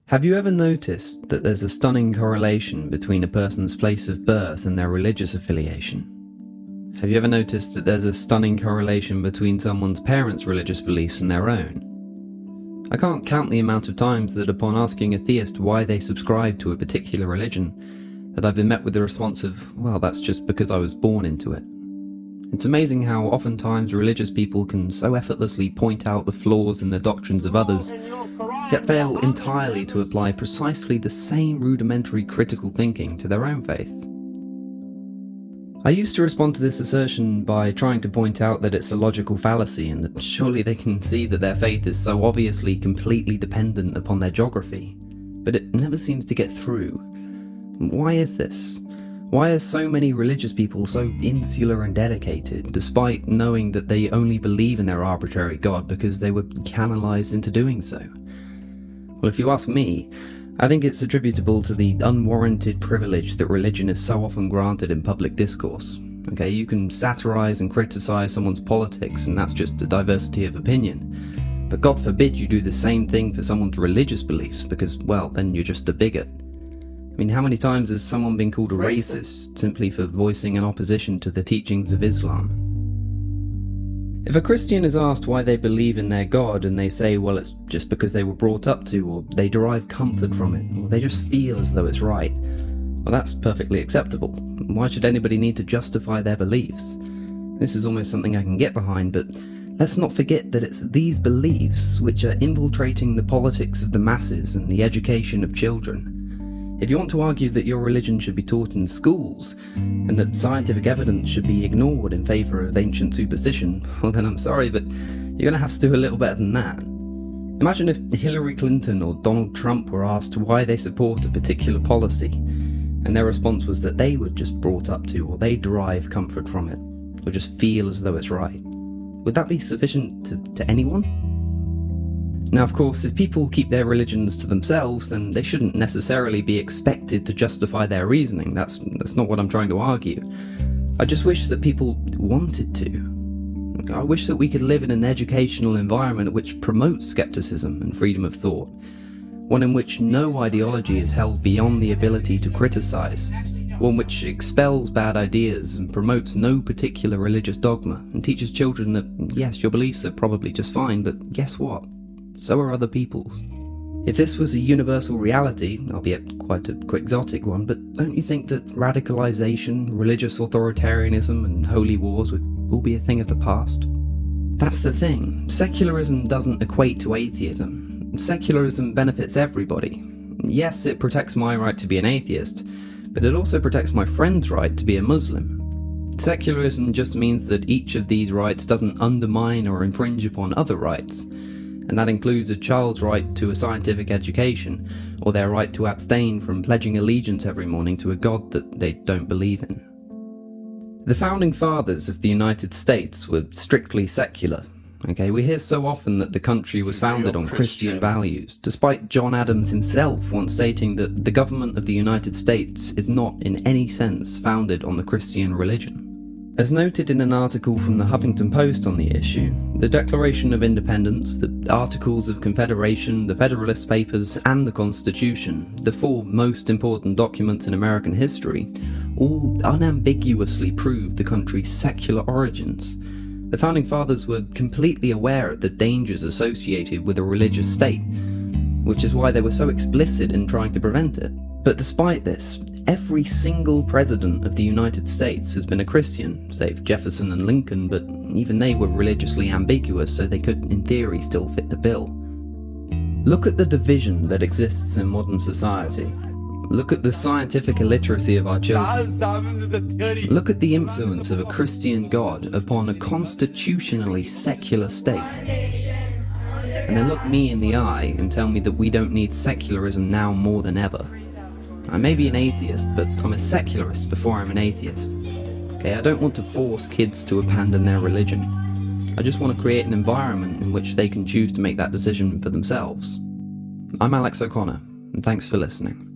Have you ever noticed that there's a stunning correlation between a person's place of birth and their religious affiliation? Have you ever noticed that there's a stunning correlation between someone's parents' religious beliefs and their own? I can't count the amount of times that upon asking a theist why they subscribe to a particular religion, that I've been met with the response of, well, that's just because I was born into it. It's amazing how oftentimes religious people can so effortlessly point out the flaws in the doctrines of others, yet fail entirely to apply precisely the same rudimentary critical thinking to their own faith. I used to respond to this assertion by trying to point out that it's a logical fallacy and that surely they can see that their faith is so obviously completely dependent upon their geography, but it never seems to get through. Why is this? Why are so many religious people so insular and dedicated, despite knowing that they only believe in their arbitrary God because they were canalized into doing so? Well, if you ask me, I think it's attributable to the unwarranted privilege that religion is so often granted in public discourse. Okay, you can satirize and criticize someone's politics, and that's just a diversity of opinion. But God forbid you do the same thing for someone's religious beliefs, because, well, then you're just a bigot. I mean, how many times has someone been called a racist simply for voicing an opposition to the teachings of Islam? If a Christian is asked why they believe in their God and they say, well, it's just because they were brought up to, or they derive comfort from it, or they just feel as though it's right, well, that's perfectly acceptable. Why should anybody need to justify their beliefs? This is almost something I can get behind, but let's not forget that it's these beliefs which are infiltrating the politics of the masses and the education of children. If you want to argue that your religion should be taught in schools, and that scientific evidence should be ignored in favour of ancient superstition, well then I'm sorry, but you're going to have to do a little better than that. Imagine if Hillary Clinton or Donald Trump were asked why they support a particular policy, and their response was that they were just brought up to, or they derive comfort from it, or just feel as though it's right. Would that be sufficient to anyone? Now, of course, if people keep their religions to themselves, then they shouldn't necessarily be expected to justify their reasoning. That's not what I'm trying to argue. I just wish that people wanted to. I wish that we could live in an educational environment which promotes skepticism and freedom of thought, one in which no ideology is held beyond the ability to criticize, one which expels bad ideas and promotes no particular religious dogma and teaches children that, yes, your beliefs are probably just fine, but guess what? So are other people's. If this was a universal reality, albeit quite a quixotic one, but don't you think that radicalization, religious authoritarianism, and holy wars would all be a thing of the past? That's the thing. Secularism doesn't equate to atheism. Secularism benefits everybody. Yes, it protects my right to be an atheist, but it also protects my friend's right to be a Muslim. Secularism just means that each of these rights doesn't undermine or infringe upon other rights, and that includes a child's right to a scientific education, or their right to abstain from pledging allegiance every morning to a god that they don't believe in. The founding fathers of the United States were strictly secular. Okay, we hear so often that the country was founded on Christian values, despite John Adams himself once stating that the government of the United States is not in any sense founded on the Christian religion. As noted in an article from the Huffington Post on the issue, the Declaration of Independence, the Articles of Confederation, the Federalist Papers, and the Constitution, the four most important documents in American history, all unambiguously prove the country's secular origins. The Founding Fathers were completely aware of the dangers associated with a religious state, which is why they were so explicit in trying to prevent it. But despite this, every single president of the United States has been a Christian, save Jefferson and Lincoln, but even they were religiously ambiguous, so they could, in theory, still fit the bill. Look at the division that exists in modern society. Look at the scientific illiteracy of our children. Look at the influence of a Christian God upon a constitutionally secular state. And then look me in the eye and tell me that we don't need secularism now more than ever. I may be an atheist, but I'm a secularist before I'm an atheist. Okay, I don't want to force kids to abandon their religion. I just want to create an environment in which they can choose to make that decision for themselves. I'm Alex O'Connor, and thanks for listening.